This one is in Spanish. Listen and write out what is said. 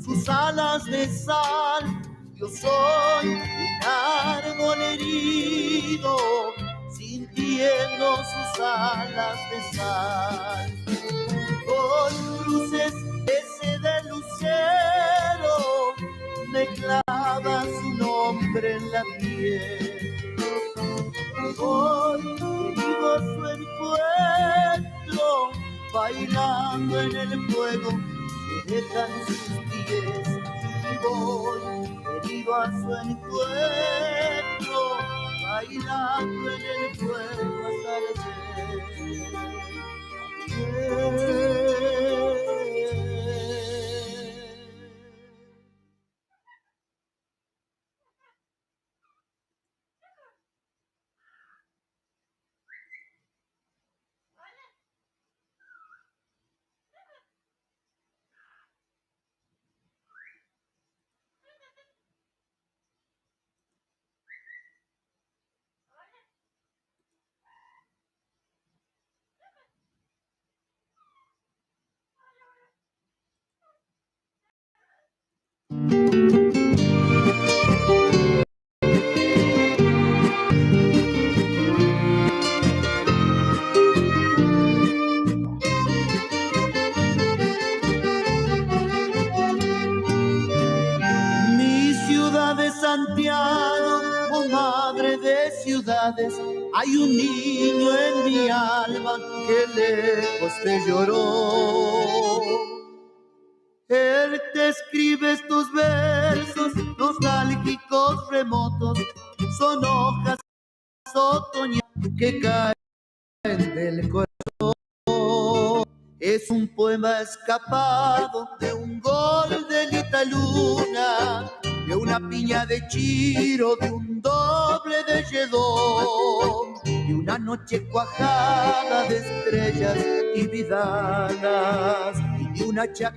sus alas de sal. Yo soy un árbol herido, sintiendo sus alas de sal. Con cruces ese de lucero me clava su nombre en la piel. Hoy herido su encuentro, bailando en el fuego que dejan sus pies. Y voy herido a su encuentro, bailando en el fuego hasta el Santiago, oh madre de ciudades, hay un niño en mi alma que lejos te lloró. Él te escribe estos versos nostálgicos remotos, son hojas otoñales que caen del corazón. Es un poema escapado de un gol de Litaluna, de una piña de Chiro, de un doble de Lledó, de una noche cuajada de estrellas y vidalas, y de una chaca